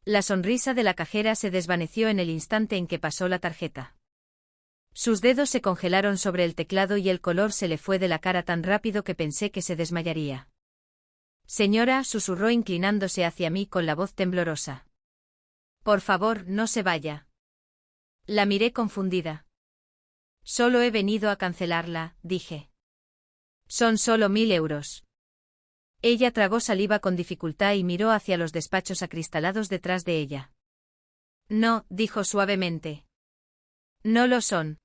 La sonrisa de la cajera se desvaneció en el instante en que pasó la tarjeta. Sus dedos se congelaron sobre el teclado y el color se le fue de la cara tan rápido que pensé que se desmayaría. Señora, susurró inclinándose hacia mí con la voz temblorosa. Por favor, no se vaya. La miré confundida. Solo he venido a cancelarla, dije. Son solo 1000 euros. Ella tragó saliva con dificultad y miró hacia los despachos acristalados detrás de ella. No, dijo suavemente. No lo son.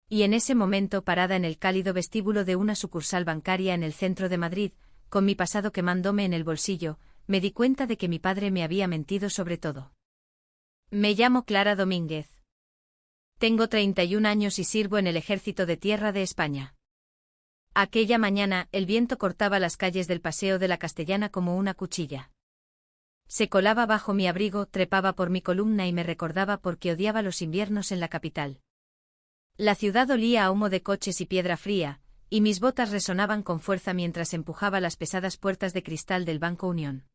Y en ese momento, parada en el cálido vestíbulo de una sucursal bancaria en el centro de Madrid, con mi pasado quemándome en el bolsillo, me di cuenta de que mi padre me había mentido sobre todo. Me llamo Clara Domínguez. Tengo 31 años y sirvo en el Ejército de Tierra de España. Aquella mañana, el viento cortaba las calles del Paseo de la Castellana como una cuchilla. Se colaba bajo mi abrigo, trepaba por mi columna y me recordaba por qué odiaba los inviernos en la capital. La ciudad olía a humo de coches y piedra fría, y mis botas resonaban con fuerza mientras empujaba las pesadas puertas de cristal del Banco Unión.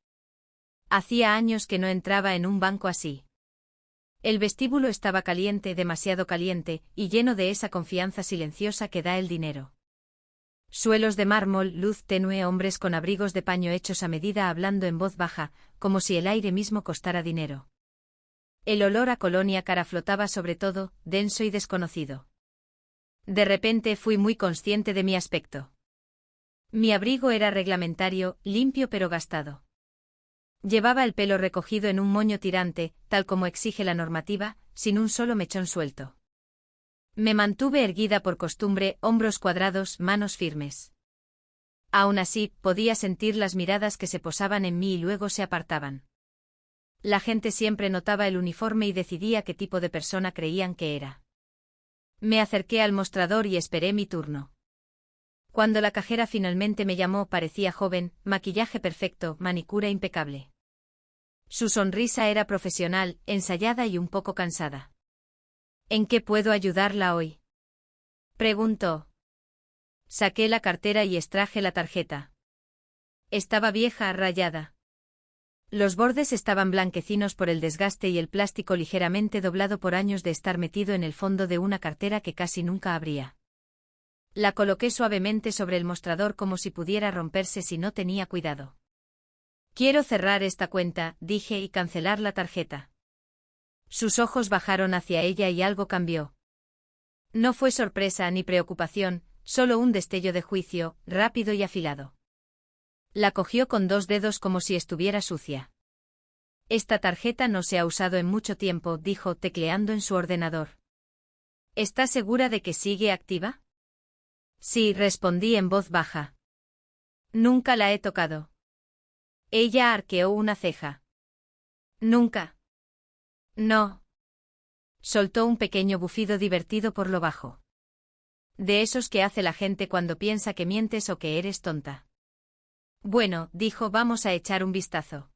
Hacía años que no entraba en un banco así. El vestíbulo estaba caliente, demasiado caliente, y lleno de esa confianza silenciosa que da el dinero. Suelos de mármol, luz tenue, hombres con abrigos de paño hechos a medida hablando en voz baja, como si el aire mismo costara dinero. El olor a colonia cara flotaba sobre todo, denso y desconocido. De repente fui muy consciente de mi aspecto. Mi abrigo era reglamentario, limpio pero gastado. Llevaba el pelo recogido en un moño tirante, tal como exige la normativa, sin un solo mechón suelto. Me mantuve erguida por costumbre, hombros cuadrados, manos firmes. Aún así, podía sentir las miradas que se posaban en mí y luego se apartaban. La gente siempre notaba el uniforme y decidía qué tipo de persona creían que era. Me acerqué al mostrador y esperé mi turno. Cuando la cajera finalmente me llamó, parecía joven, maquillaje perfecto, manicura impecable. Su sonrisa era profesional, ensayada y un poco cansada. ¿En qué puedo ayudarla hoy?, preguntó. Saqué la cartera y extraje la tarjeta. Estaba vieja, rayada. Los bordes estaban blanquecinos por el desgaste y el plástico ligeramente doblado por años de estar metido en el fondo de una cartera que casi nunca abría. La coloqué suavemente sobre el mostrador como si pudiera romperse si no tenía cuidado. Quiero cerrar esta cuenta, dije, y cancelar la tarjeta. Sus ojos bajaron hacia ella y algo cambió. No fue sorpresa ni preocupación, solo un destello de juicio, rápido y afilado. La cogió con 2 dedos como si estuviera sucia. Esta tarjeta no se ha usado en mucho tiempo, dijo tecleando en su ordenador. ¿Está segura de que sigue activa? Sí, respondí en voz baja. Nunca la he tocado. Ella arqueó una ceja. Nunca. No. Soltó un pequeño bufido divertido por lo bajo. De esos que hace la gente cuando piensa que mientes o que eres tonta. Bueno, dijo, vamos a echar un vistazo.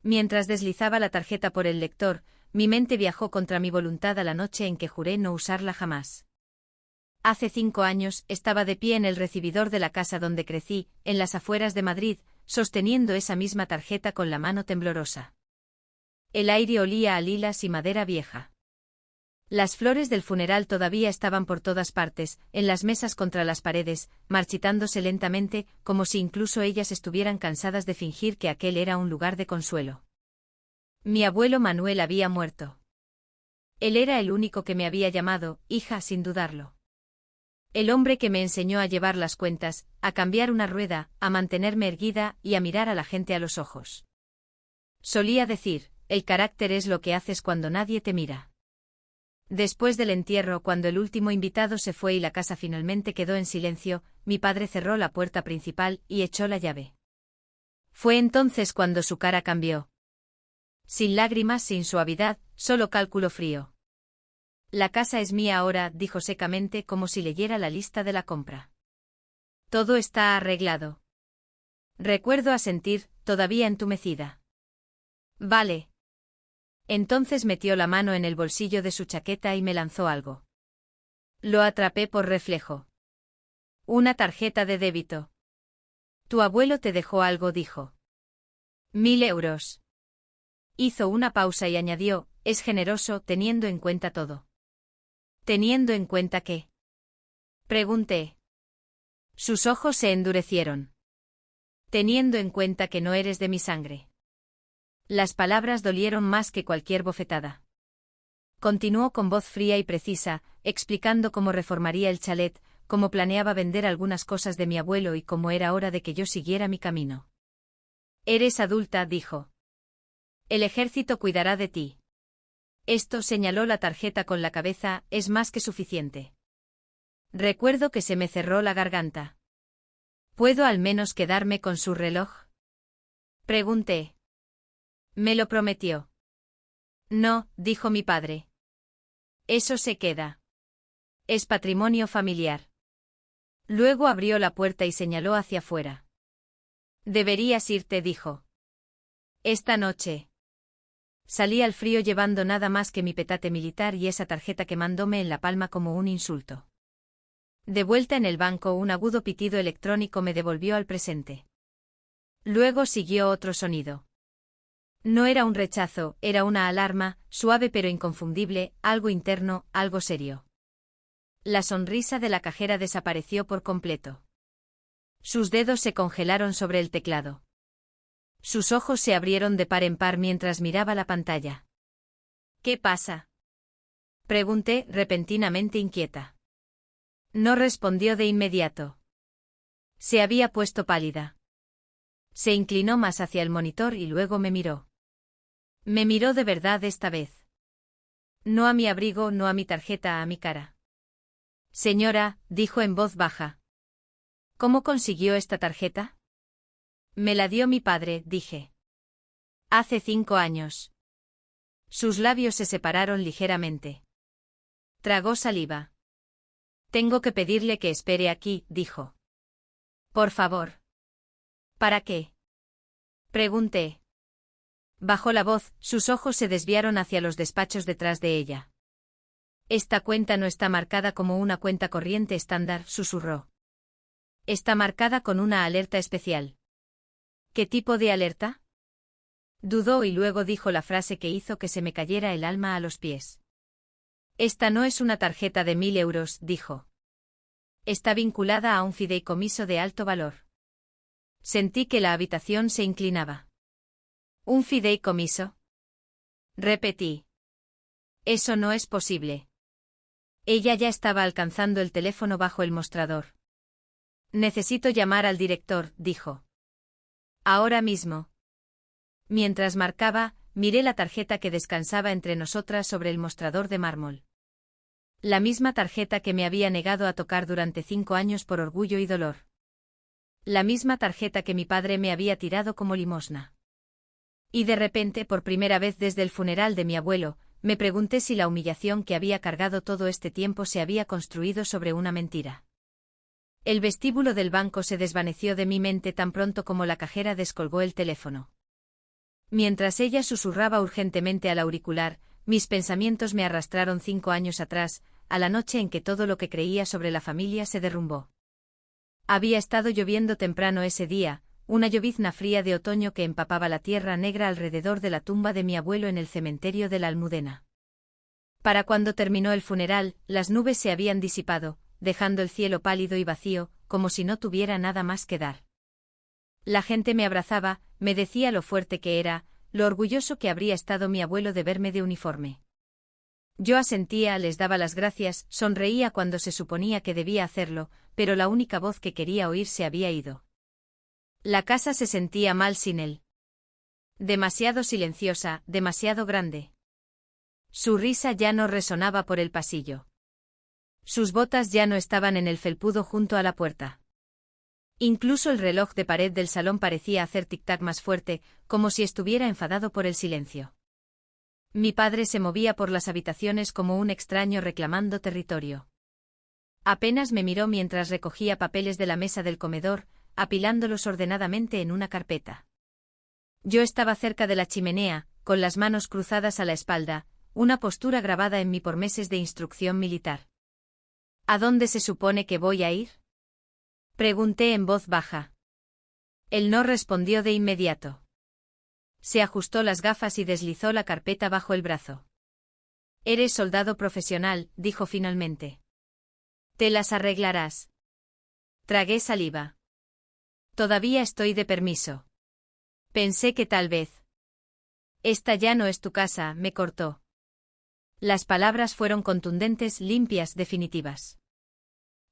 Mientras deslizaba la tarjeta por el lector, mi mente viajó contra mi voluntad a la noche en que juré no usarla jamás. Hace 5 años, estaba de pie en el recibidor de la casa donde crecí, en las afueras de Madrid, sosteniendo esa misma tarjeta con la mano temblorosa. El aire olía a lilas y madera vieja. Las flores del funeral todavía estaban por todas partes, en las mesas contra las paredes, marchitándose lentamente, como si incluso ellas estuvieran cansadas de fingir que aquel era un lugar de consuelo. Mi abuelo Manuel había muerto. Él era el único que me había llamado hija sin dudarlo. El hombre que me enseñó a llevar las cuentas, a cambiar una rueda, a mantenerme erguida y a mirar a la gente a los ojos. Solía decir, el carácter es lo que haces cuando nadie te mira. Después del entierro, cuando el último invitado se fue y la casa finalmente quedó en silencio, mi padre cerró la puerta principal y echó la llave. Fue entonces cuando su cara cambió. Sin lágrimas, sin suavidad, solo cálculo frío. La casa es mía ahora, dijo secamente como si leyera la lista de la compra. Todo está arreglado. Recuerdo asentir, todavía entumecida. Vale. Entonces metió la mano en el bolsillo de su chaqueta y me lanzó algo. Lo atrapé por reflejo. Una tarjeta de débito. Tu abuelo te dejó algo, dijo. 1000 euros. Hizo una pausa y añadió, es generoso teniendo en cuenta todo. ¿Teniendo en cuenta qué? Pregunté. Sus ojos se endurecieron. Teniendo en cuenta que no eres de mi sangre. Las palabras dolieron más que cualquier bofetada. Continuó con voz fría y precisa, explicando cómo reformaría el chalet, cómo planeaba vender algunas cosas de mi abuelo y cómo era hora de que yo siguiera mi camino. Eres adulta, dijo. El ejército cuidará de ti. Esto, señaló la tarjeta con la cabeza, es más que suficiente. Recuerdo que se me cerró la garganta. ¿Puedo al menos quedarme con su reloj? Pregunté. Me lo prometió. No, dijo mi padre. Eso se queda. Es patrimonio familiar. Luego abrió la puerta y señaló hacia afuera. Deberías irte, dijo. Esta noche. Salí al frío llevando nada más que mi petate militar y esa tarjeta quemándome en la palma como un insulto. De vuelta en el banco, un agudo pitido electrónico me devolvió al presente. Luego siguió otro sonido. No era un rechazo, era una alarma, suave pero inconfundible, algo interno, algo serio. La sonrisa de la cajera desapareció por completo. Sus dedos se congelaron sobre el teclado. Sus ojos se abrieron de par en par mientras miraba la pantalla. ¿Qué pasa? Pregunté, repentinamente inquieta. No respondió de inmediato. Se había puesto pálida. Se inclinó más hacia el monitor y luego me miró. Me miró de verdad esta vez. No a mi abrigo, no a mi tarjeta, a mi cara. Señora, dijo en voz baja. ¿Cómo consiguió esta tarjeta? Me la dio mi padre, dije. Hace 5 años. Sus labios se separaron ligeramente. Tragó saliva. Tengo que pedirle que espere aquí, dijo. Por favor. ¿Para qué? Pregunté. Bajó la voz, sus ojos se desviaron hacia los despachos detrás de ella. Esta cuenta no está marcada como una cuenta corriente estándar, susurró. Está marcada con una alerta especial. ¿Qué tipo de alerta? Dudó y luego dijo la frase que hizo que se me cayera el alma a los pies. Esta no es una tarjeta de 1000 euros, dijo. Está vinculada a un fideicomiso de alto valor. Sentí que la habitación se inclinaba. ¿Un fideicomiso? Repetí. Eso no es posible. Ella ya estaba alcanzando el teléfono bajo el mostrador. Necesito llamar al director, dijo. Ahora mismo. Mientras marcaba, miré la tarjeta que descansaba entre nosotras sobre el mostrador de mármol. La misma tarjeta que me había negado a tocar durante 5 años por orgullo y dolor. La misma tarjeta que mi padre me había tirado como limosna. Y de repente, por primera vez desde el funeral de mi abuelo, me pregunté si la humillación que había cargado todo este tiempo se había construido sobre una mentira. El vestíbulo del banco se desvaneció de mi mente tan pronto como la cajera descolgó el teléfono. Mientras ella susurraba urgentemente al auricular, mis pensamientos me arrastraron 5 años atrás, a la noche en que todo lo que creía sobre la familia se derrumbó. Había estado lloviendo temprano ese día, una llovizna fría de otoño que empapaba la tierra negra alrededor de la tumba de mi abuelo en el cementerio de la Almudena. Para cuando terminó el funeral, las nubes se habían disipado, dejando el cielo pálido y vacío, como si no tuviera nada más que dar. La gente me abrazaba, me decía lo fuerte que era, lo orgulloso que habría estado mi abuelo de verme de uniforme. Yo asentía, les daba las gracias, sonreía cuando se suponía que debía hacerlo, pero la única voz que quería oír se había ido. La casa se sentía mal sin él. Demasiado silenciosa, demasiado grande. Su risa ya no resonaba por el pasillo. Sus botas ya no estaban en el felpudo junto a la puerta. Incluso el reloj de pared del salón parecía hacer tic-tac más fuerte, como si estuviera enfadado por el silencio. Mi padre se movía por las habitaciones como un extraño reclamando territorio. Apenas me miró mientras recogía papeles de la mesa del comedor, apilándolos ordenadamente en una carpeta. Yo estaba cerca de la chimenea, con las manos cruzadas a la espalda, una postura grabada en mí por meses de instrucción militar. ¿A dónde se supone que voy a ir? Pregunté en voz baja. Él no respondió de inmediato. Se ajustó las gafas y deslizó la carpeta bajo el brazo. Eres soldado profesional, dijo finalmente. Te las arreglarás. Tragué saliva. Todavía estoy de permiso. Pensé que tal vez. Esta ya no es tu casa, me cortó. Las palabras fueron contundentes, limpias, definitivas.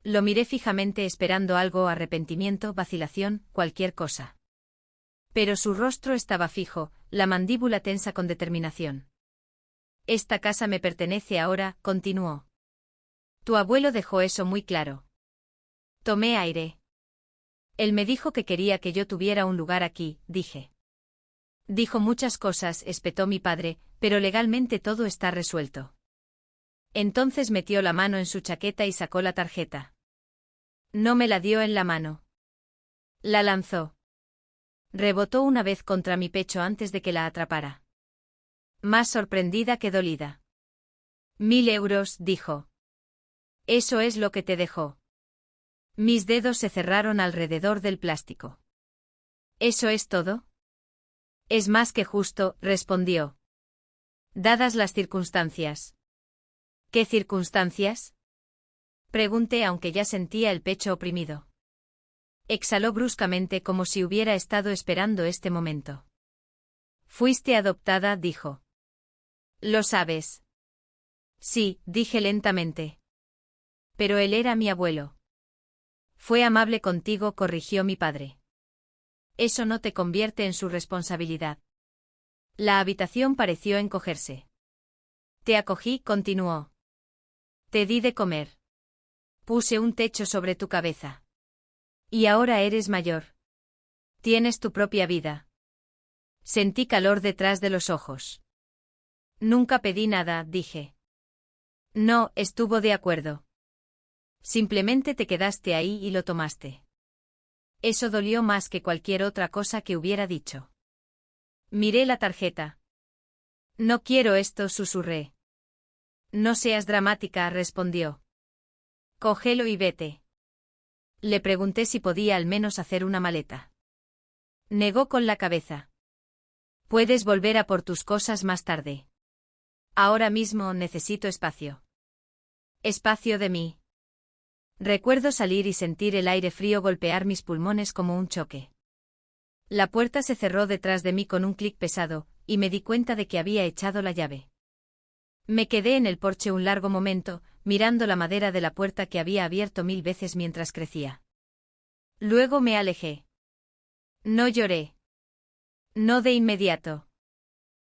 Lo miré fijamente esperando algo, arrepentimiento, vacilación, cualquier cosa. Pero su rostro estaba fijo, la mandíbula tensa con determinación. Esta casa me pertenece ahora, continuó. Tu abuelo dejó eso muy claro. Tomé aire. Él me dijo que quería que yo tuviera un lugar aquí, dije. Dijo muchas cosas, espetó mi padre, pero legalmente todo está resuelto. Entonces metió la mano en su chaqueta y sacó la tarjeta. No me la dio en la mano. La lanzó. Rebotó una vez contra mi pecho antes de que la atrapara. Más sorprendida que dolida. 1000 euros, dijo. Eso es lo que te dejó. Mis dedos se cerraron alrededor del plástico. ¿Eso es todo? Es más que justo, respondió. Dadas las circunstancias. ¿Qué circunstancias? Pregunté aunque ya sentía el pecho oprimido. Exhaló bruscamente como si hubiera estado esperando este momento. Fuiste adoptada, dijo. ¿Lo sabes? Sí, dije lentamente. Pero él era mi abuelo. Fue amable contigo, corrigió mi padre. Eso no te convierte en su responsabilidad. La habitación pareció encogerse. Te acogí, continuó. Te di de comer. Puse un techo sobre tu cabeza. Y ahora eres mayor. Tienes tu propia vida. Sentí calor detrás de los ojos. Nunca pedí nada, dije. No, estuvo de acuerdo. Simplemente te quedaste ahí y lo tomaste. Eso dolió más que cualquier otra cosa que hubiera dicho. Miré la tarjeta. No quiero esto, susurré. No seas dramática, respondió. Cógelo y vete. Le pregunté si podía al menos hacer una maleta. Negó con la cabeza. Puedes volver a por tus cosas más tarde. Ahora mismo necesito espacio. Espacio de mí. Recuerdo salir y sentir el aire frío golpear mis pulmones como un choque. La puerta se cerró detrás de mí con un clic pesado, y me di cuenta de que había echado la llave. Me quedé en el porche un largo momento, mirando la madera de la puerta que había abierto 1000 veces mientras crecía. Luego me alejé. No lloré. No de inmediato.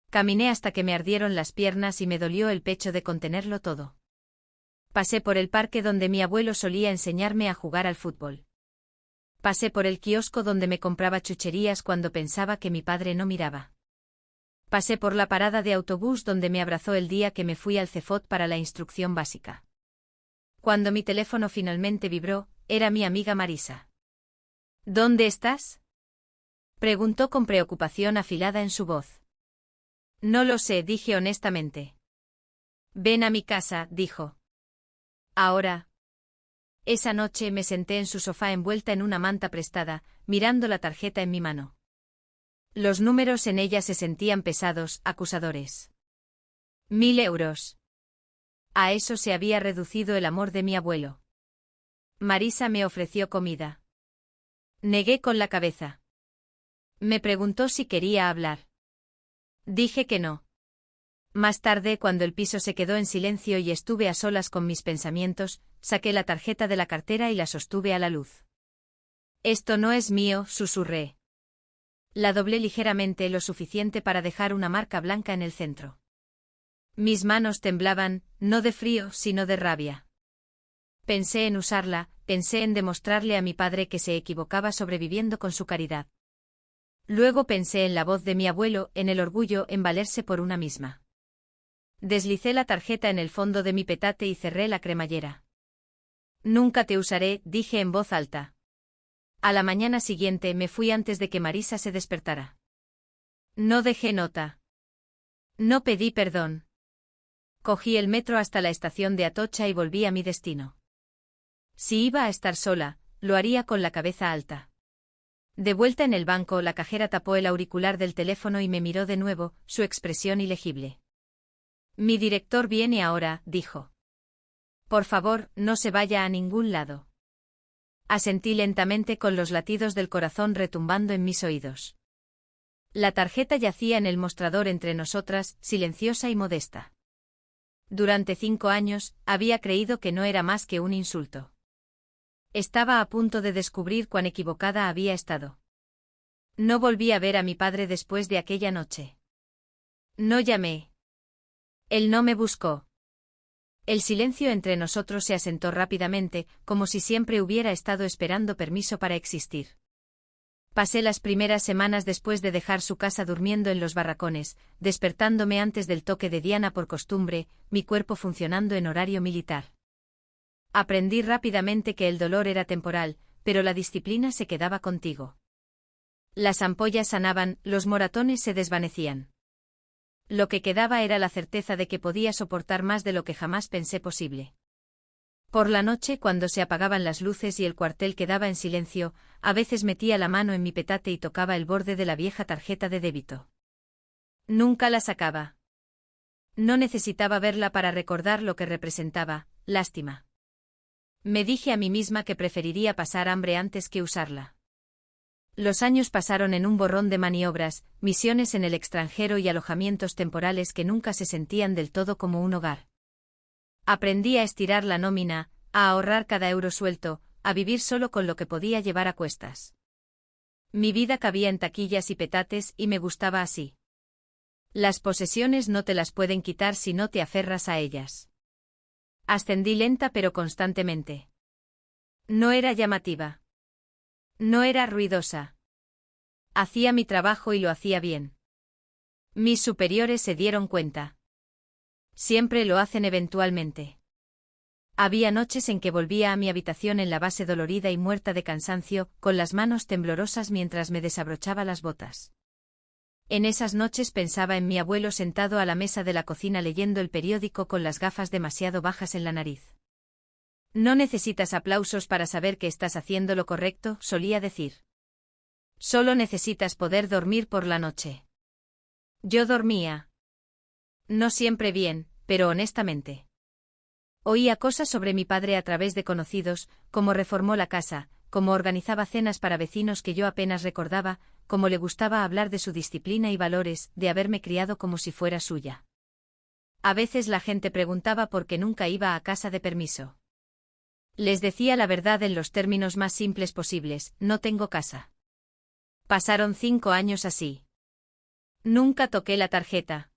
Caminé hasta que me ardieron las piernas y me dolió el pecho de contenerlo todo. Pasé por el parque donde mi abuelo solía enseñarme a jugar al fútbol. Pasé por el kiosco donde me compraba chucherías cuando pensaba que mi padre no miraba. Pasé por la parada de autobús donde me abrazó el día que me fui al Cefot para la instrucción básica. Cuando mi teléfono finalmente vibró, era mi amiga Marisa. ¿Dónde estás? Preguntó con preocupación afilada en su voz. No lo sé, dije honestamente. Ven a mi casa, dijo. Ahora. Esa noche me senté en su sofá envuelta en una manta prestada, mirando la tarjeta en mi mano. Los números en ella se sentían pesados, acusadores. 1000 euros. A eso se había reducido el amor de mi abuelo. Marisa me ofreció comida. Negué con la cabeza. Me preguntó si quería hablar. Dije que no. Más tarde, cuando el piso se quedó en silencio y estuve a solas con mis pensamientos, saqué la tarjeta de la cartera y la sostuve a la luz. Esto no es mío, susurré. La doblé ligeramente lo suficiente para dejar una marca blanca en el centro. Mis manos temblaban, no de frío, sino de rabia. Pensé en usarla, pensé en demostrarle a mi padre que se equivocaba sobreviviendo con su caridad. Luego pensé en la voz de mi abuelo, en el orgullo en valerse por una misma. Deslicé la tarjeta en el fondo de mi petate y cerré la cremallera. Nunca te usaré, dije en voz alta. A la mañana siguiente me fui antes de que Marisa se despertara. No dejé nota. No pedí perdón. Cogí el metro hasta la estación de Atocha y volví a mi destino. Si iba a estar sola, lo haría con la cabeza alta. De vuelta en el banco, la cajera tapó el auricular del teléfono y me miró de nuevo, su expresión ilegible. Mi director viene ahora, dijo. Por favor, no se vaya a ningún lado. Asentí lentamente con los latidos del corazón retumbando en mis oídos. La tarjeta yacía en el mostrador entre nosotras, silenciosa y modesta. Durante 5 años, había creído que no era más que un insulto. Estaba a punto de descubrir cuán equivocada había estado. No volví a ver a mi padre después de aquella noche. No llamé. Él no me buscó. El silencio entre nosotros se asentó rápidamente, como si siempre hubiera estado esperando permiso para existir. Pasé las primeras semanas después de dejar su casa durmiendo en los barracones, despertándome antes del toque de Diana por costumbre, mi cuerpo funcionando en horario militar. Aprendí rápidamente que el dolor era temporal, pero la disciplina se quedaba contigo. Las ampollas sanaban, los moratones se desvanecían. Lo que quedaba era la certeza de que podía soportar más de lo que jamás pensé posible. Por la noche, cuando se apagaban las luces y el cuartel quedaba en silencio, a veces metía la mano en mi petate y tocaba el borde de la vieja tarjeta de débito. Nunca la sacaba. No necesitaba verla para recordar lo que representaba, lástima. Me dije a mí misma que preferiría pasar hambre antes que usarla. Los años pasaron en un borrón de maniobras, misiones en el extranjero y alojamientos temporales que nunca se sentían del todo como un hogar. Aprendí a estirar la nómina, a ahorrar cada euro suelto, a vivir solo con lo que podía llevar a cuestas. Mi vida cabía en taquillas y petates y me gustaba así. Las posesiones no te las pueden quitar si no te aferras a ellas. Ascendí lenta pero constantemente. No era llamativa. No era ruidosa. Hacía mi trabajo y lo hacía bien. Mis superiores se dieron cuenta. Siempre lo hacen eventualmente. Había noches en que volvía a mi habitación en la base dolorida y muerta de cansancio, con las manos temblorosas mientras me desabrochaba las botas. En esas noches pensaba en mi abuelo sentado a la mesa de la cocina leyendo el periódico con las gafas demasiado bajas en la nariz. No necesitas aplausos para saber que estás haciendo lo correcto, solía decir. Solo necesitas poder dormir por la noche. Yo dormía. No siempre bien, pero honestamente. Oía cosas sobre mi padre a través de conocidos, cómo reformó la casa, cómo organizaba cenas para vecinos que yo apenas recordaba, cómo le gustaba hablar de su disciplina y valores, de haberme criado como si fuera suya. A veces la gente preguntaba por qué nunca iba a casa de permiso. Les decía la verdad en los términos más simples posibles: no tengo casa. Pasaron 5 años así. Nunca toqué la tarjeta.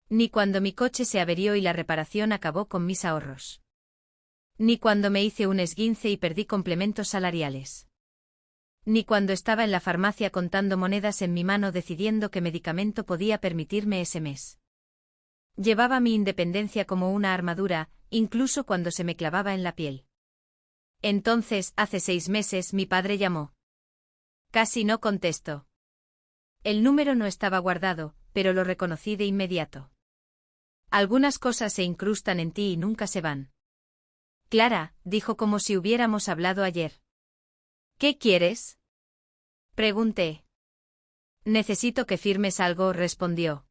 Ni cuando mi coche se averió y la reparación acabó con mis ahorros. Ni cuando me hice un esguince y perdí complementos salariales. Ni cuando estaba en la farmacia contando monedas en mi mano decidiendo qué medicamento podía permitirme ese mes. Llevaba mi independencia como una armadura, incluso cuando se me clavaba en la piel. Entonces, hace 6 meses, mi padre llamó. Casi no contesto. El número no estaba guardado, pero lo reconocí de inmediato. Algunas cosas se incrustan en ti y nunca se van. Clara, dijo como si hubiéramos hablado ayer. ¿Qué quieres? Pregunté. Necesito que firmes algo, respondió.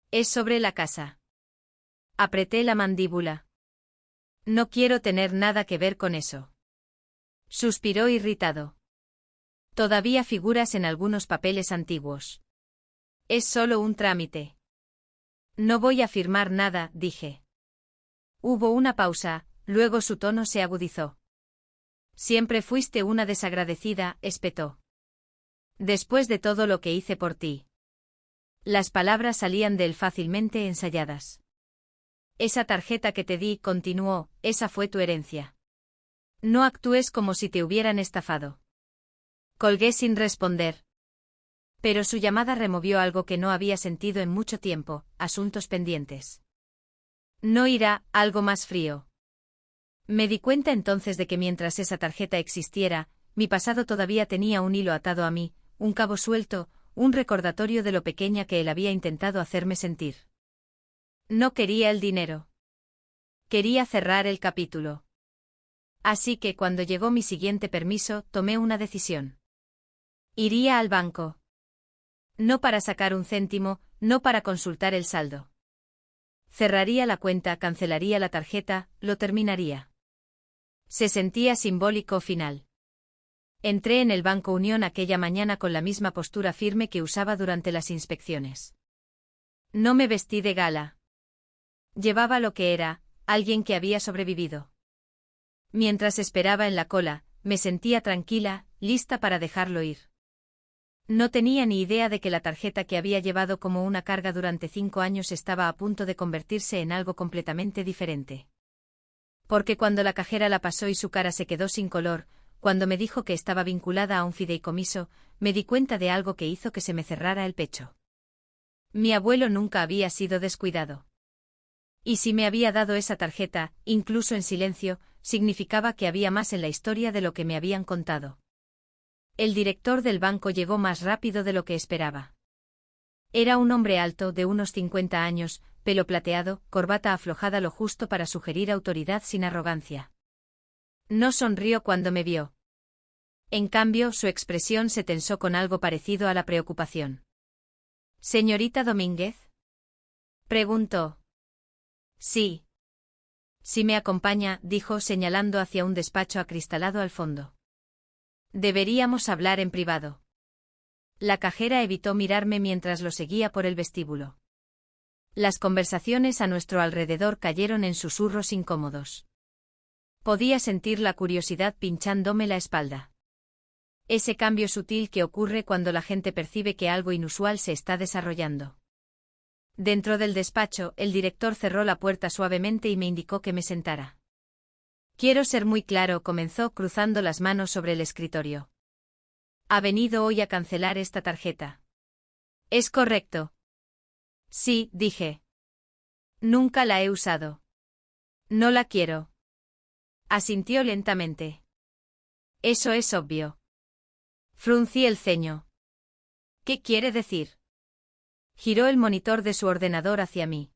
Es sobre la casa. Apreté la mandíbula. No quiero tener nada que ver con eso. Suspiró irritado. Todavía figuras en algunos papeles antiguos. Es solo un trámite. No voy a firmar nada, dije. Hubo una pausa, luego su tono se agudizó. Siempre fuiste una desagradecida, espetó. Después de todo lo que hice por ti. Las palabras salían de él fácilmente ensayadas. Esa tarjeta que te di, continuó, esa fue tu herencia. No actúes como si te hubieran estafado. Colgué sin responder. Pero su llamada removió algo que no había sentido en mucho tiempo, asuntos pendientes. No irá, algo más frío. Me di cuenta entonces de que mientras esa tarjeta existiera, mi pasado todavía tenía un hilo atado a mí, un cabo suelto, un recordatorio de lo pequeña que él había intentado hacerme sentir. No quería el dinero. Quería cerrar el capítulo. Así que cuando llegó mi siguiente permiso, tomé una decisión. Iría al banco. No para sacar un céntimo, no para consultar el saldo. Cerraría la cuenta, cancelaría la tarjeta, lo terminaría. Se sentía simbólico final. Entré en el Banco Unión aquella mañana con la misma postura firme que usaba durante las inspecciones. No me vestí de gala. Llevaba lo que era, alguien que había sobrevivido. Mientras esperaba en la cola, me sentía tranquila, lista para dejarlo ir. No tenía ni idea de que la tarjeta que había llevado como una carga durante 5 años estaba a punto de convertirse en algo completamente diferente. Porque cuando la cajera la pasó y su cara se quedó sin color, cuando me dijo que estaba vinculada a un fideicomiso, me di cuenta de algo que hizo que se me cerrara el pecho. Mi abuelo nunca había sido descuidado. Y si me había dado esa tarjeta, incluso en silencio, significaba que había más en la historia de lo que me habían contado. El director del banco llegó más rápido de lo que esperaba. Era un hombre alto, de unos 50 años, pelo plateado, corbata aflojada lo justo para sugerir autoridad sin arrogancia. No sonrió cuando me vio. En cambio, su expresión se tensó con algo parecido a la preocupación. ¿Señorita Domínguez? Preguntó. Sí. Si me acompaña, dijo señalando hacia un despacho acristalado al fondo. Deberíamos hablar en privado. La cajera evitó mirarme mientras lo seguía por el vestíbulo. Las conversaciones a nuestro alrededor cayeron en susurros incómodos. Podía sentir la curiosidad pinchándome la espalda. Ese cambio sutil que ocurre cuando la gente percibe que algo inusual se está desarrollando. Dentro del despacho, el director cerró la puerta suavemente y me indicó que me sentara. Quiero ser muy claro, comenzó cruzando las manos sobre el escritorio. ¿Ha venido hoy a cancelar esta tarjeta? ¿Es correcto? Sí, dije. Nunca la he usado. No la quiero. Asintió lentamente. Eso es obvio. Fruncí el ceño. ¿Qué quiere decir? Giró el monitor de su ordenador hacia mí.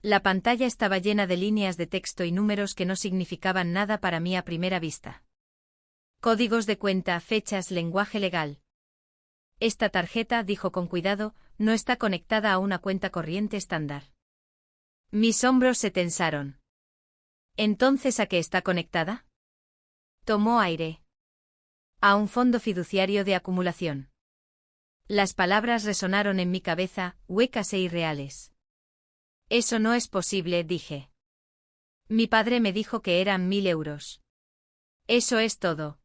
La pantalla estaba llena de líneas de texto y números que no significaban nada para mí a primera vista. Códigos de cuenta, fechas, lenguaje legal. Esta tarjeta, dijo con cuidado, no está conectada a una cuenta corriente estándar. Mis hombros se tensaron. ¿Entonces a qué está conectada? Tomó aire. A un fondo fiduciario de acumulación. Las palabras resonaron en mi cabeza, huecas e irreales. Eso no es posible, dije. Mi padre me dijo que eran 1000 euros. Eso es todo.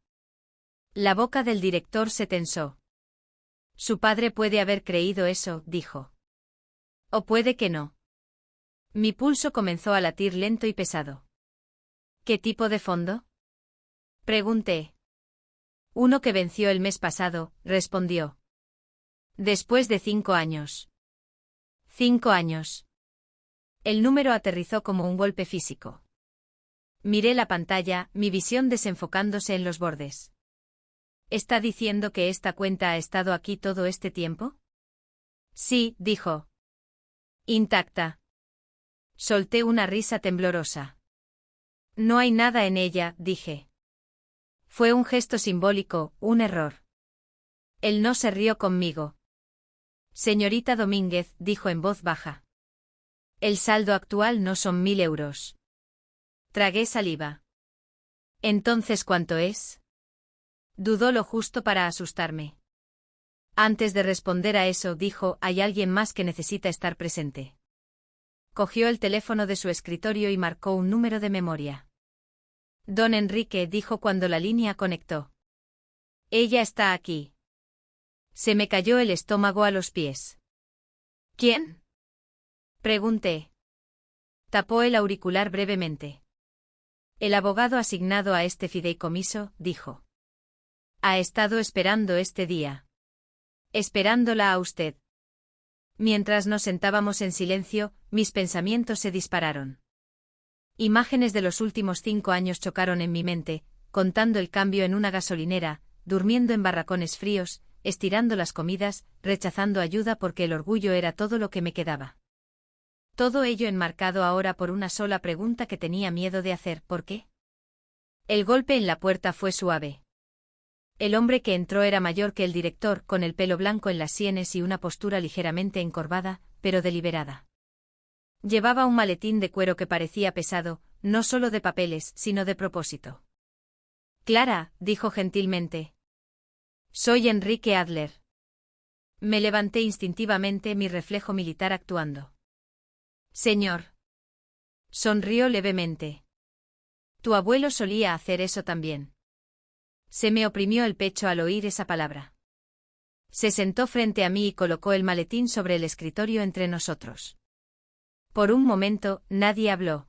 La boca del director se tensó. Su padre puede haber creído eso, dijo. O puede que no. Mi pulso comenzó a latir lento y pesado. ¿Qué tipo de fondo? Pregunté. Uno que venció el mes pasado, respondió. Después de 5 años. 5 años. El número aterrizó como un golpe físico. Miré la pantalla, mi visión desenfocándose en los bordes. ¿Está diciendo que esta cuenta ha estado aquí todo este tiempo? Sí, dijo. Intacta. Solté una risa temblorosa. No hay nada en ella, dije. Fue un gesto simbólico, un error. Él no se rió conmigo. Señorita Domínguez, dijo en voz baja. El saldo actual no son 1000 euros. Tragué saliva. ¿Entonces cuánto es? Dudó lo justo para asustarme. Antes de responder a eso, dijo, hay alguien más que necesita estar presente. Cogió el teléfono de su escritorio y marcó un número de memoria. Don Enrique, dijo cuando la línea conectó. Ella está aquí. Se me cayó el estómago a los pies. ¿Quién? Pregunté. Tapó el auricular brevemente. El abogado asignado a este fideicomiso, dijo. Ha estado esperando este día. Esperándola a usted. Mientras nos sentábamos en silencio, mis pensamientos se dispararon. Imágenes de los últimos 5 años chocaron en mi mente, contando el cambio en una gasolinera, durmiendo en barracones fríos, estirando las comidas, rechazando ayuda porque el orgullo era todo lo que me quedaba. Todo ello enmarcado ahora por una sola pregunta que tenía miedo de hacer, ¿por qué? El golpe en la puerta fue suave. El hombre que entró era mayor que el director, con el pelo blanco en las sienes y una postura ligeramente encorvada, pero deliberada. Llevaba un maletín de cuero que parecía pesado, no solo de papeles, sino de propósito. Clara, dijo gentilmente. Soy Enrique Adler. Me levanté instintivamente, mi reflejo militar actuando. Señor. Sonrió levemente. Tu abuelo solía hacer eso también. Se me oprimió el pecho al oír esa palabra. Se sentó frente a mí y colocó el maletín sobre el escritorio entre nosotros. Por un momento, nadie habló.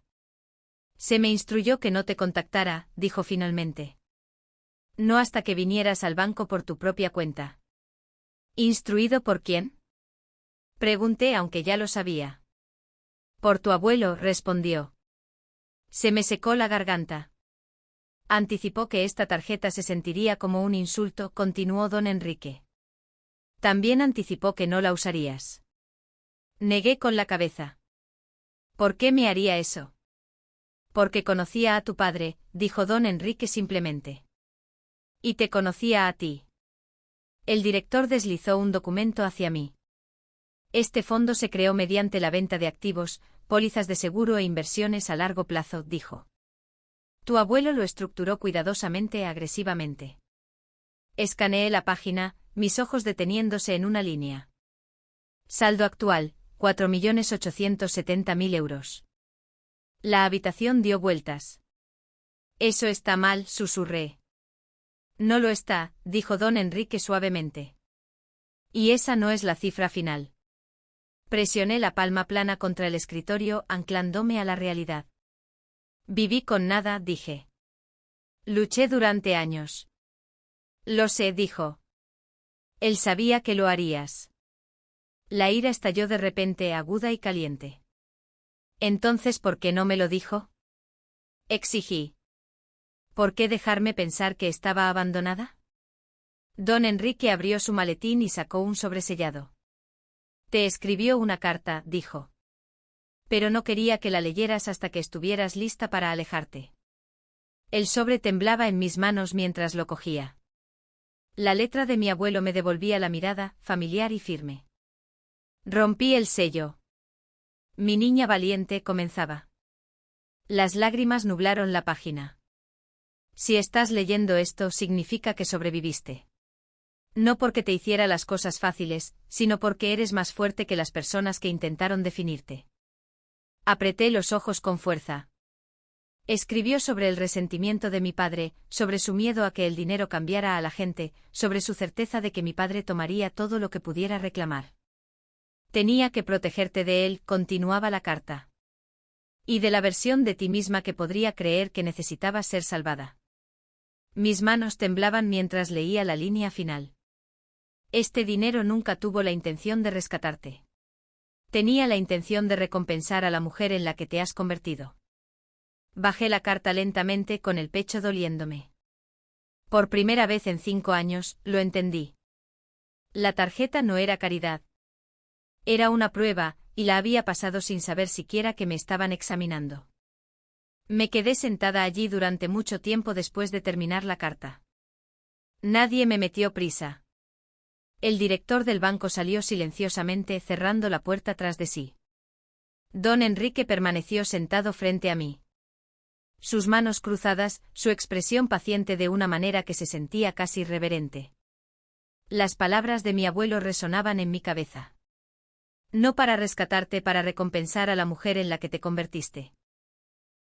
Se me instruyó que no te contactara, dijo finalmente. No hasta que vinieras al banco por tu propia cuenta. ¿Instruido por quién? Pregunté, aunque ya lo sabía. Por tu abuelo, respondió. Se me secó la garganta. Anticipó que esta tarjeta se sentiría como un insulto, continuó don Enrique. También anticipó que no la usarías. Negué con la cabeza. ¿Por qué me haría eso? Porque conocía a tu padre, dijo don Enrique simplemente. Y te conocía a ti. El director deslizó un documento hacia mí. Este fondo se creó mediante la venta de activos, pólizas de seguro e inversiones a largo plazo, dijo. Tu abuelo lo estructuró cuidadosamente e agresivamente. Escaneé la página, mis ojos deteniéndose en una línea. Saldo actual, 4.870.000 euros. La habitación dio vueltas. Eso está mal, susurré. No lo está, dijo don Enrique suavemente. Y esa no es la cifra final. Presioné la palma plana contra el escritorio, anclándome a la realidad. Viví con nada, dije. Luché durante años. Lo sé, dijo. Él sabía que lo harías. La ira estalló de repente, aguda y caliente. Entonces, ¿por qué no me lo dijo? Exigí. ¿Por qué dejarme pensar que estaba abandonada? Don Enrique abrió su maletín y sacó un sobresellado. Te escribió una carta, dijo. Pero no quería que la leyeras hasta que estuvieras lista para alejarte. El sobre temblaba en mis manos mientras lo cogía. La letra de mi abuelo me devolvía la mirada, familiar y firme. Rompí el sello. Mi niña valiente, comenzaba. Las lágrimas nublaron la página. Si estás leyendo esto, significa que sobreviviste. No porque te hiciera las cosas fáciles, sino porque eres más fuerte que las personas que intentaron definirte. Apreté los ojos con fuerza. Escribió sobre el resentimiento de mi padre, sobre su miedo a que el dinero cambiara a la gente, sobre su certeza de que mi padre tomaría todo lo que pudiera reclamar. Tenía que protegerte de él, continuaba la carta. Y de la versión de ti misma que podría creer que necesitaba ser salvada. Mis manos temblaban mientras leía la línea final. Este dinero nunca tuvo la intención de rescatarte. Tenía la intención de recompensar a la mujer en la que te has convertido. Bajé la carta lentamente con el pecho doliéndome. Por primera vez en 5 años, lo entendí. La tarjeta no era caridad. Era una prueba, y la había pasado sin saber siquiera que me estaban examinando. Me quedé sentada allí durante mucho tiempo después de terminar la carta. Nadie me metió prisa. El director del banco salió silenciosamente, cerrando la puerta tras de sí. Don Enrique permaneció sentado frente a mí. Sus manos cruzadas, su expresión paciente de una manera que se sentía casi reverente. Las palabras de mi abuelo resonaban en mi cabeza. No para rescatarte, para recompensar a la mujer en la que te convertiste.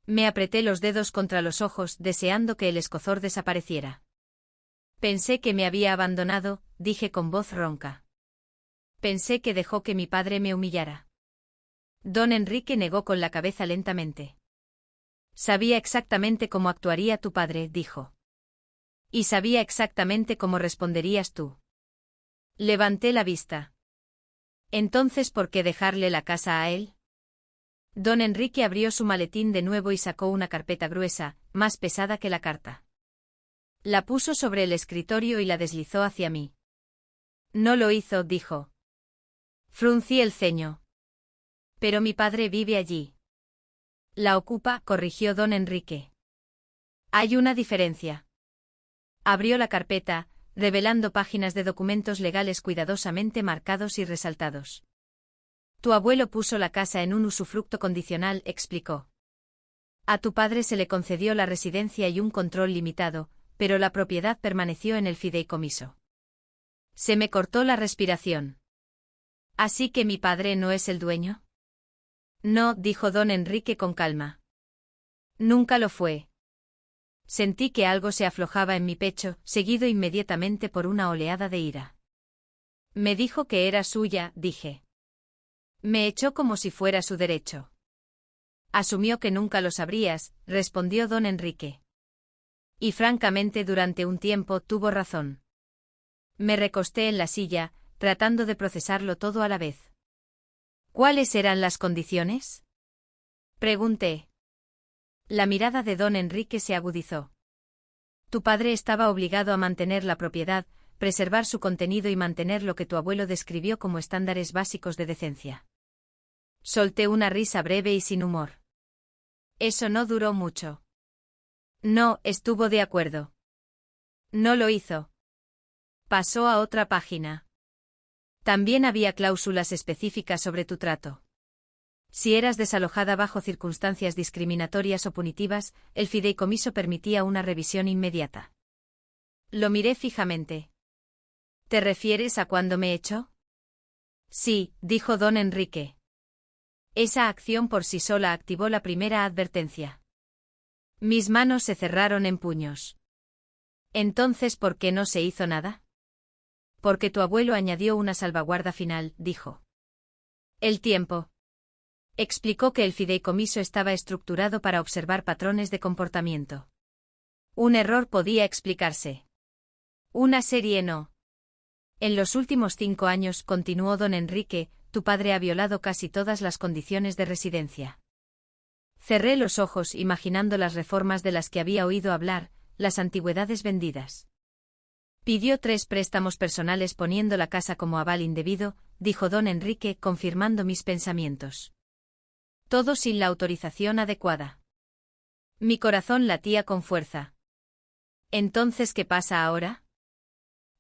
Me apreté los dedos contra los ojos, deseando que el escozor desapareciera. Pensé que me había abandonado, dije con voz ronca. Pensé que dejó que mi padre me humillara. Don Enrique negó con la cabeza lentamente. Sabía exactamente cómo actuaría tu padre, dijo. Y sabía exactamente cómo responderías tú. Levanté la vista. Entonces, ¿por qué dejarle la casa a él? Don Enrique abrió su maletín de nuevo y sacó una carpeta gruesa, más pesada que la carta. La puso sobre el escritorio y la deslizó hacia mí. No lo hizo, dijo. Fruncí el ceño. Pero mi padre vive allí. La ocupa, corrigió don Enrique. Hay una diferencia. Abrió la carpeta, revelando páginas de documentos legales cuidadosamente marcados y resaltados. Tu abuelo puso la casa en un usufructo condicional, explicó. A tu padre se le concedió la residencia y un control limitado, pero la propiedad permaneció en el fideicomiso. Se me cortó la respiración. ¿Así que mi padre no es el dueño? No, dijo don Enrique con calma. Nunca lo fue. Sentí que algo se aflojaba en mi pecho, seguido inmediatamente por una oleada de ira. Me dijo que era suya, dije. Me echó como si fuera su derecho. Asumió que nunca lo sabrías, respondió don Enrique. Y francamente durante un tiempo tuvo razón. Me recosté en la silla, tratando de procesarlo todo a la vez. ¿Cuáles eran las condiciones? Pregunté. La mirada de don Enrique se agudizó. Tu padre estaba obligado a mantener la propiedad, preservar su contenido y mantener lo que tu abuelo describió como estándares básicos de decencia. Solté una risa breve y sin humor. Eso no duró mucho. No, estuvo de acuerdo. No lo hizo. Pasó a otra página. También había cláusulas específicas sobre tu trato. Si eras desalojada bajo circunstancias discriminatorias o punitivas, el fideicomiso permitía una revisión inmediata. Lo miré fijamente. ¿Te refieres a cuándo me echó? Sí, dijo don Enrique. Esa acción por sí sola activó la primera advertencia. Mis manos se cerraron en puños. Entonces, ¿por qué no se hizo nada? Porque tu abuelo añadió una salvaguarda final, dijo. El tiempo. Explicó que el fideicomiso estaba estructurado para observar patrones de comportamiento. Un error podía explicarse. Una serie no. En los últimos 5 años, continuó don Enrique, tu padre ha violado casi todas las condiciones de residencia. Cerré los ojos imaginando las reformas de las que había oído hablar, las antigüedades vendidas. Pidió 3 préstamos personales poniendo la casa como aval indebido, dijo don Enrique, confirmando mis pensamientos. Todo sin la autorización adecuada. Mi corazón latía con fuerza. ¿Entonces qué pasa ahora?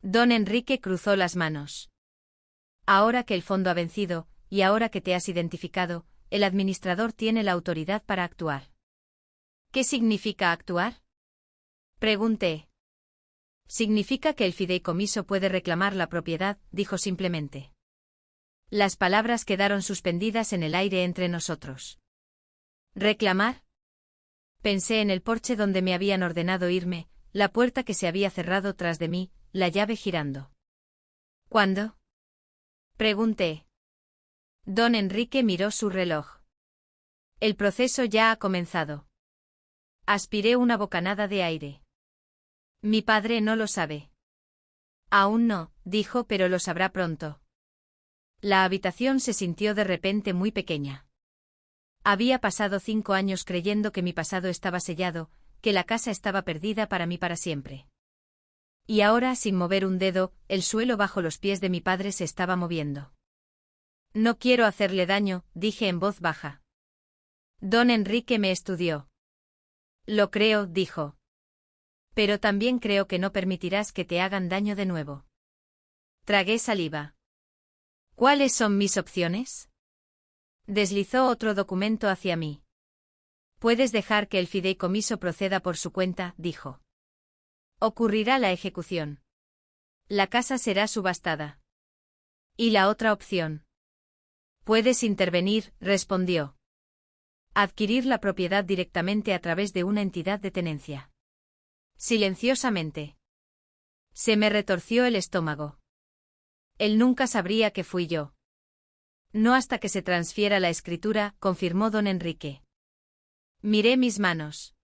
Don Enrique cruzó las manos. Ahora que el fondo ha vencido, y ahora que te has identificado, el administrador tiene la autoridad para actuar. ¿Qué significa actuar? Pregunté. Significa que el fideicomiso puede reclamar la propiedad, dijo simplemente. Las palabras quedaron suspendidas en el aire entre nosotros. ¿Reclamar? Pensé en el porche donde me habían ordenado irme, la puerta que se había cerrado tras de mí, la llave girando. ¿Cuándo? Pregunté. Don Enrique miró su reloj. El proceso ya ha comenzado. Aspiré una bocanada de aire. Mi padre no lo sabe. Aún no, dijo, pero lo sabrá pronto. La habitación se sintió de repente muy pequeña. Había pasado 5 años creyendo que mi pasado estaba sellado, que la casa estaba perdida para mí para siempre. Y ahora, sin mover un dedo, el suelo bajo los pies de mi padre se estaba moviendo. No quiero hacerle daño, dije en voz baja. Don Enrique me estudió. Lo creo, dijo. Pero también creo que no permitirás que te hagan daño de nuevo. Tragué saliva. ¿Cuáles son mis opciones? Deslizó otro documento hacia mí. Puedes dejar que el fideicomiso proceda por su cuenta, dijo. Ocurrirá la ejecución. La casa será subastada. ¿Y la otra opción? Puedes intervenir, respondió. Adquirir la propiedad directamente a través de una entidad de tenencia. Silenciosamente. Se me retorció el estómago. Él nunca sabría que fui yo. No hasta que se transfiera la escritura, confirmó don Enrique. Miré mis manos.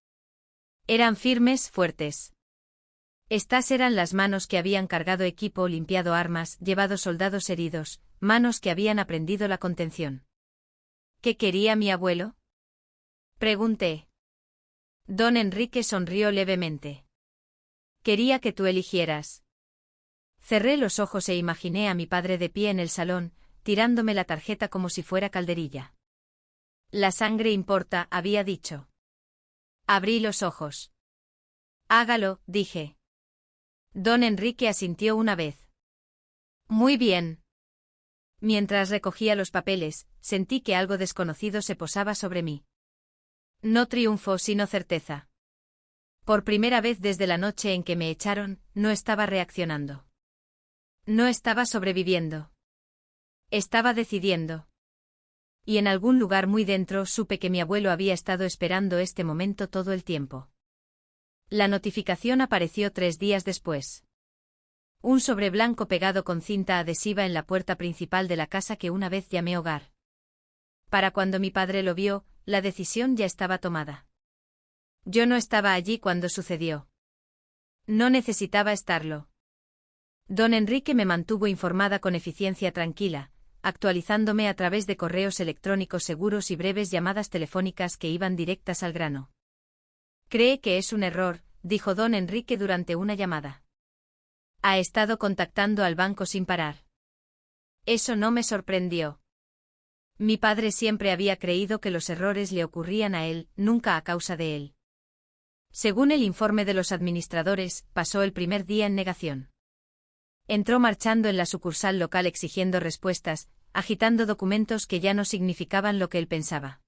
Eran firmes, fuertes. Estas eran las manos que habían cargado equipo, limpiado armas, llevado soldados heridos, manos que habían aprendido la contención. ¿Qué quería mi abuelo? Pregunté. Don Enrique sonrió levemente. Quería que tú eligieras. Cerré los ojos e imaginé a mi padre de pie en el salón, tirándome la tarjeta como si fuera calderilla. La sangre importa, había dicho. Abrí los ojos. Hágalo, dije. Don Enrique asintió una vez. Muy bien. Mientras recogía los papeles, sentí que algo desconocido se posaba sobre mí. No triunfo sino certeza. Por primera vez desde la noche en que me echaron, no estaba reaccionando. No estaba sobreviviendo. Estaba decidiendo. Y en algún lugar muy dentro supe que mi abuelo había estado esperando este momento todo el tiempo. La notificación apareció 3 días después. Un sobre blanco pegado con cinta adhesiva en la puerta principal de la casa que una vez llamé hogar. Para cuando mi padre lo vio, la decisión ya estaba tomada. Yo no estaba allí cuando sucedió. No necesitaba estarlo. Don Enrique me mantuvo informada con eficiencia tranquila, actualizándome a través de correos electrónicos seguros y breves llamadas telefónicas que iban directas al grano. Cree que es un error, dijo don Enrique durante una llamada. Ha estado contactando al banco sin parar. Eso no me sorprendió. Mi padre siempre había creído que los errores le ocurrían a él, nunca a causa de él. Según el informe de los administradores, pasó el primer día en negación. Entró marchando en la sucursal local exigiendo respuestas, agitando documentos que ya no significaban lo que él pensaba.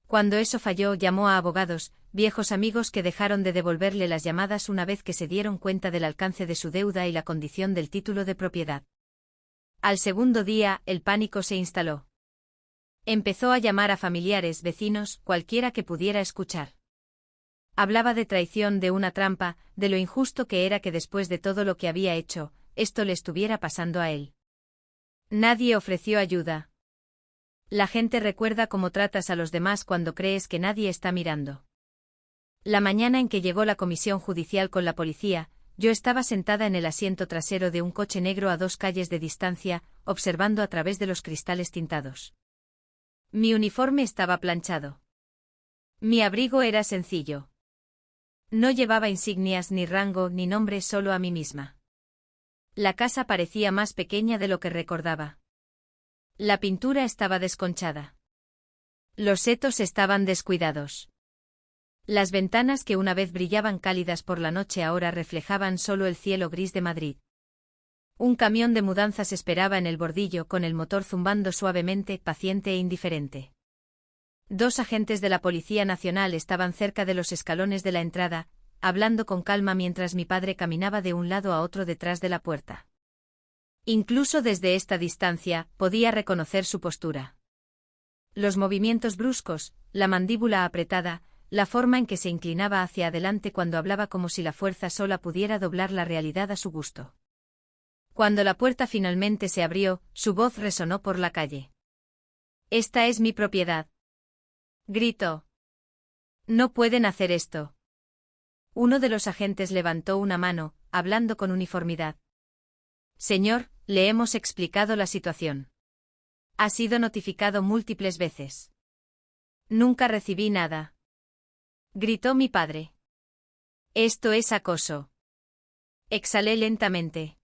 Cuando eso falló, llamó a abogados, viejos amigos que dejaron de devolverle las llamadas una vez que se dieron cuenta del alcance de su deuda y la condición del título de propiedad. Al segundo día, el pánico se instaló. Empezó a llamar a familiares, vecinos, cualquiera que pudiera escuchar. Hablaba de traición, de una trampa, de lo injusto que era que después de todo lo que había hecho, esto le estuviera pasando a él. Nadie ofreció ayuda. La gente recuerda cómo tratas a los demás cuando crees que nadie está mirando. La mañana en que llegó la comisión judicial con la policía, yo estaba sentada en el asiento trasero de un coche negro a 2 calles de distancia, observando a través de los cristales tintados. Mi uniforme estaba planchado. Mi abrigo era sencillo. No llevaba insignias, ni rango, ni nombre, solo a mí misma. La casa parecía más pequeña de lo que recordaba. La pintura estaba desconchada. Los setos estaban descuidados. Las ventanas que una vez brillaban cálidas por la noche ahora reflejaban solo el cielo gris de Madrid. Un camión de mudanzas esperaba en el bordillo con el motor zumbando suavemente, paciente e indiferente. 2 agentes de la Policía Nacional estaban cerca de los escalones de la entrada, hablando con calma mientras mi padre caminaba de un lado a otro detrás de la puerta. Incluso desde esta distancia, podía reconocer su postura. Los movimientos bruscos, la mandíbula apretada, la forma en que se inclinaba hacia adelante cuando hablaba como si la fuerza sola pudiera doblar la realidad a su gusto. Cuando la puerta finalmente se abrió, su voz resonó por la calle. «Esta es mi propiedad», gritó. «No pueden hacer esto». Uno de los agentes levantó una mano, hablando con uniformidad. «Señor, le hemos explicado la situación. Ha sido notificado múltiples veces». «Nunca recibí nada», gritó mi padre. «Esto es acoso». Exhalé lentamente.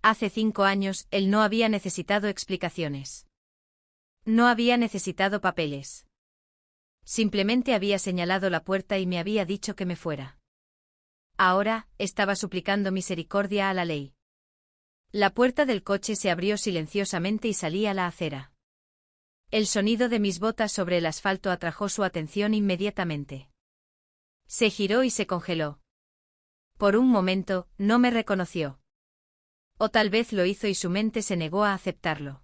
Hace 5 años, él no había necesitado explicaciones. No había necesitado papeles. Simplemente había señalado la puerta y me había dicho que me fuera. Ahora, estaba suplicando misericordia a la ley. La puerta del coche se abrió silenciosamente y salí a la acera. El sonido de mis botas sobre el asfalto atrajo su atención inmediatamente. Se giró y se congeló. Por un momento, no me reconoció. O tal vez lo hizo y su mente se negó a aceptarlo.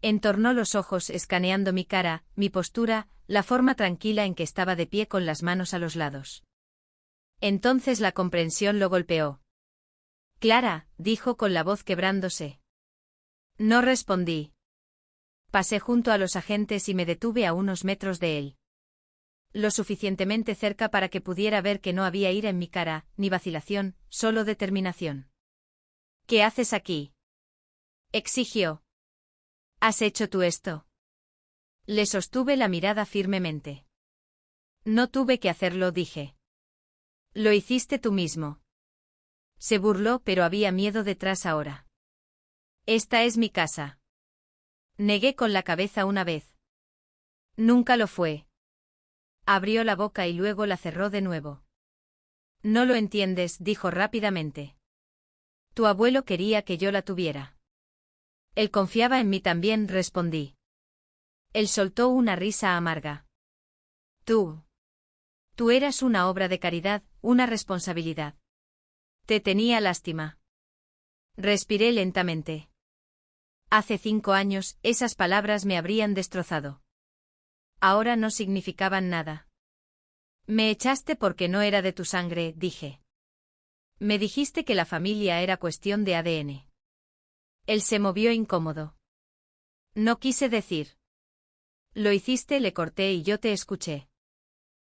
Entornó los ojos escaneando mi cara, mi postura, la forma tranquila en que estaba de pie con las manos a los lados. Entonces la comprensión lo golpeó. «Clara», dijo con la voz quebrándose. No respondí. Pasé junto a los agentes y me detuve a unos metros de él. Lo suficientemente cerca para que pudiera ver que no había ira en mi cara, ni vacilación, solo determinación. «¿Qué haces aquí?», exigió. «¿Has hecho tú esto?». Le sostuve la mirada firmemente. «No tuve que hacerlo», dije. «Lo hiciste tú mismo». Se burló, pero había miedo detrás ahora. «Esta es mi casa». Negué con la cabeza una vez. «Nunca lo fue». Abrió la boca y luego la cerró de nuevo. No lo entiendes, dijo rápidamente. Tu abuelo quería que yo la tuviera. Él confiaba en mí también, respondí. Él soltó una risa amarga. Tú eras una obra de caridad, una responsabilidad. Te tenía lástima. Respiré lentamente. Hace 5 años, esas palabras me habrían destrozado. Ahora no significaban nada. Me echaste porque no era de tu sangre, dije. Me dijiste que la familia era cuestión de ADN. Él se movió incómodo. No quise decir. Lo hiciste, le corté y yo te escuché.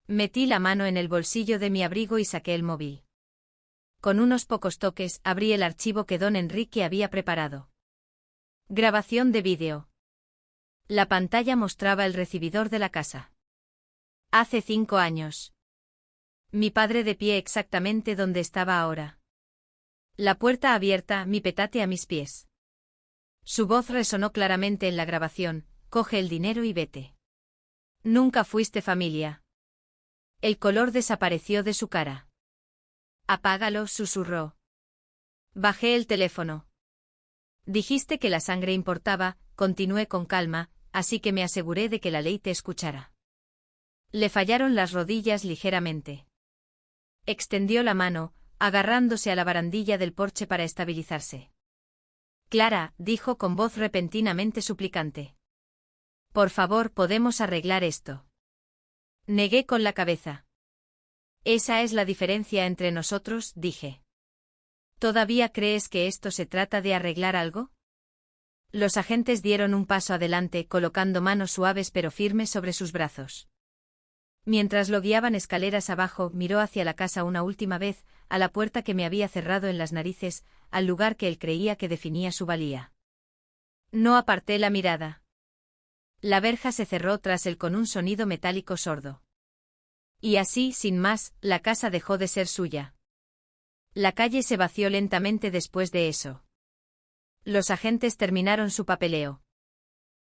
Metí la mano en el bolsillo de mi abrigo y saqué el móvil. Con unos pocos toques abrí el archivo que don Enrique había preparado. Grabación de vídeo. La pantalla mostraba el recibidor de la casa. Hace 5 años. Mi padre de pie exactamente donde estaba ahora. La puerta abierta, mi petate a mis pies. Su voz resonó claramente en la grabación: coge el dinero y vete. Nunca fuiste familia. El color desapareció de su cara. Apágalo, susurró. Bajé el teléfono. Dijiste que la sangre importaba, continué con calma, así que me aseguré de que la ley te escuchara. Le fallaron las rodillas ligeramente. Extendió la mano, agarrándose a la barandilla del porche para estabilizarse. Clara, dijo con voz repentinamente suplicante. Por favor, podemos arreglar esto. Negué con la cabeza. Esa es la diferencia entre nosotros, dije. ¿Todavía crees que esto se trata de arreglar algo? Los agentes dieron un paso adelante, colocando manos suaves pero firmes sobre sus brazos. Mientras lo guiaban escaleras abajo, miró hacia la casa una última vez, a la puerta que me había cerrado en las narices, al lugar que él creía que definía su valía. No aparté la mirada. La verja se cerró tras él con un sonido metálico sordo. Y así, sin más, la casa dejó de ser suya. La calle se vació lentamente después de eso. Los agentes terminaron su papeleo.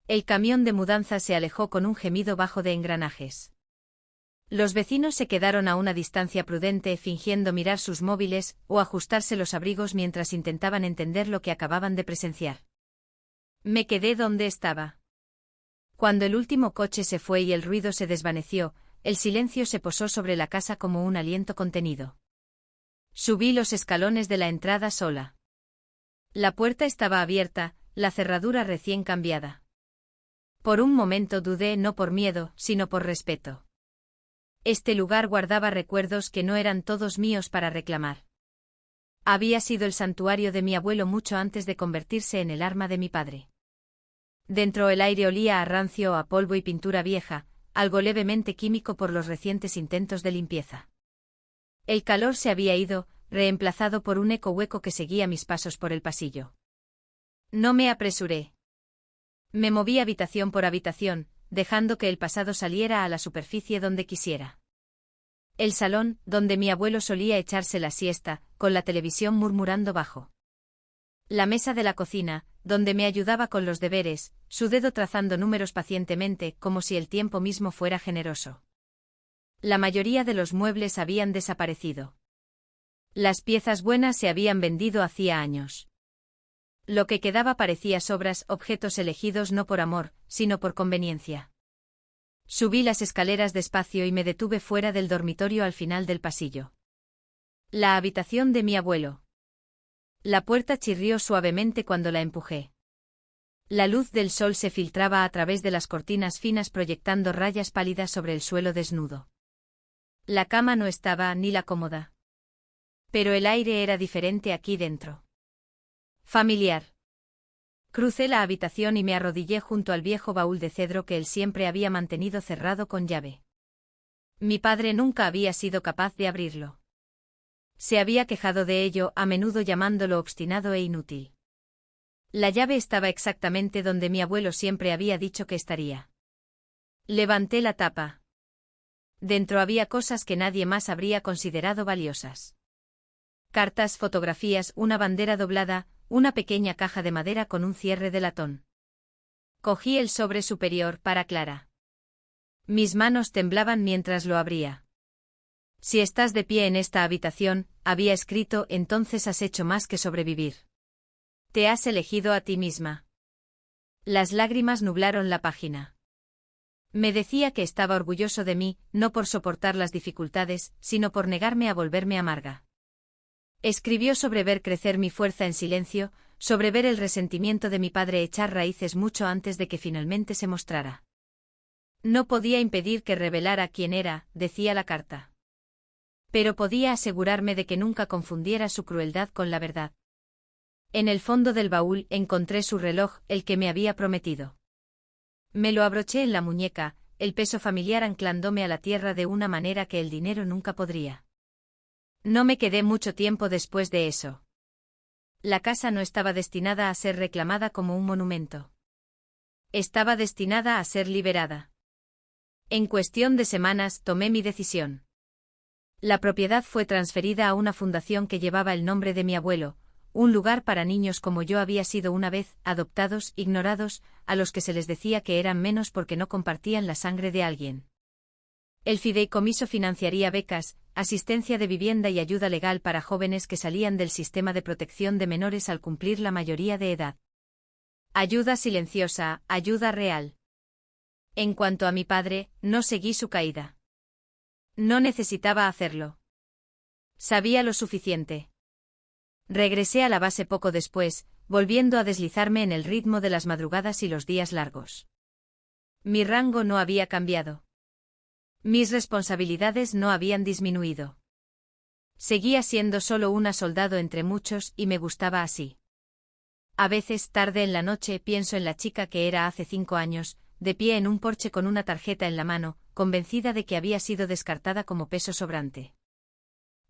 El camión de mudanza se alejó con un gemido bajo de engranajes. Los vecinos se quedaron a una distancia prudente, fingiendo mirar sus móviles o ajustarse los abrigos mientras intentaban entender lo que acababan de presenciar. Me quedé donde estaba. Cuando el último coche se fue y el ruido se desvaneció, el silencio se posó sobre la casa como un aliento contenido. Subí los escalones de la entrada sola. La puerta estaba abierta, la cerradura recién cambiada. Por un momento dudé, no por miedo, sino por respeto. Este lugar guardaba recuerdos que no eran todos míos para reclamar. Había sido el santuario de mi abuelo mucho antes de convertirse en el arma de mi padre. Dentro el aire olía a rancio, a polvo y pintura vieja, algo levemente químico por los recientes intentos de limpieza. El calor se había ido, reemplazado por un eco hueco que seguía mis pasos por el pasillo. No me apresuré. Me moví habitación por habitación, dejando que el pasado saliera a la superficie donde quisiera. El salón, donde mi abuelo solía echarse la siesta, con la televisión murmurando bajo. La mesa de la cocina, donde me ayudaba con los deberes, su dedo trazando números pacientemente, como si el tiempo mismo fuera generoso. La mayoría de los muebles habían desaparecido. Las piezas buenas se habían vendido hacía años. Lo que quedaba parecía sobras, objetos elegidos no por amor, sino por conveniencia. Subí las escaleras despacio y me detuve fuera del dormitorio al final del pasillo. La habitación de mi abuelo. La puerta chirrió suavemente cuando la empujé. La luz del sol se filtraba a través de las cortinas finas proyectando rayas pálidas sobre el suelo desnudo. La cama no estaba, ni la cómoda. Pero el aire era diferente aquí dentro. Familiar. Crucé la habitación y me arrodillé junto al viejo baúl de cedro que él siempre había mantenido cerrado con llave. Mi padre nunca había sido capaz de abrirlo. Se había quejado de ello, a menudo llamándolo obstinado e inútil. La llave estaba exactamente donde mi abuelo siempre había dicho que estaría. Levanté la tapa. Dentro había cosas que nadie más habría considerado valiosas. Cartas, fotografías, una bandera doblada, una pequeña caja de madera con un cierre de latón. Cogí el sobre superior para Clara. Mis manos temblaban mientras lo abría. Si estás de pie en esta habitación, había escrito, entonces has hecho más que sobrevivir. Te has elegido a ti misma. Las lágrimas nublaron la página. Me decía que estaba orgulloso de mí, no por soportar las dificultades, sino por negarme a volverme amarga. Escribió sobre ver crecer mi fuerza en silencio, sobre ver el resentimiento de mi padre echar raíces mucho antes de que finalmente se mostrara. No podía impedir que revelara quién era, decía la carta. Pero podía asegurarme de que nunca confundiera su crueldad con la verdad. En el fondo del baúl encontré su reloj, el que me había prometido. Me lo abroché en la muñeca, el peso familiar anclándome a la tierra de una manera que el dinero nunca podría. No me quedé mucho tiempo después de eso. La casa no estaba destinada a ser reclamada como un monumento. Estaba destinada a ser liberada. En cuestión de semanas tomé mi decisión. La propiedad fue transferida a una fundación que llevaba el nombre de mi abuelo, un lugar para niños como yo había sido una vez, adoptados, ignorados, a los que se les decía que eran menos porque no compartían la sangre de alguien. El fideicomiso financiaría becas, asistencia de vivienda y ayuda legal para jóvenes que salían del sistema de protección de menores al cumplir la mayoría de edad. Ayuda silenciosa, ayuda real. En cuanto a mi padre, no seguí su caída. No necesitaba hacerlo. Sabía lo suficiente. Regresé a la base poco después, volviendo a deslizarme en el ritmo de las madrugadas y los días largos. Mi rango no había cambiado. Mis responsabilidades no habían disminuido. Seguía siendo solo una soldado entre muchos y me gustaba así. A veces, tarde en la noche, pienso en la chica que era hace 5 años, de pie en un porche con una tarjeta en la mano, convencida de que había sido descartada como peso sobrante.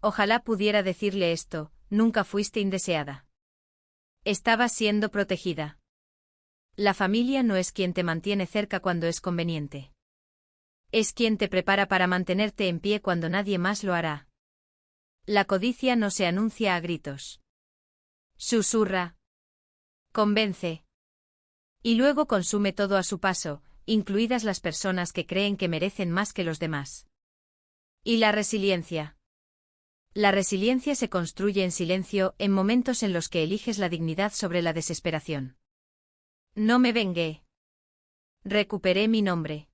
Ojalá pudiera decirle esto, nunca fuiste indeseada. Estabas siendo protegida. La familia no es quien te mantiene cerca cuando es conveniente. Es quien te prepara para mantenerte en pie cuando nadie más lo hará. La codicia no se anuncia a gritos. Susurra. Convence. Y luego consume todo a su paso, incluidas las personas que creen que merecen más que los demás. ¿Y la resiliencia? La resiliencia se construye en silencio, en momentos en los que eliges la dignidad sobre la desesperación. No me vengué. Recuperé mi nombre.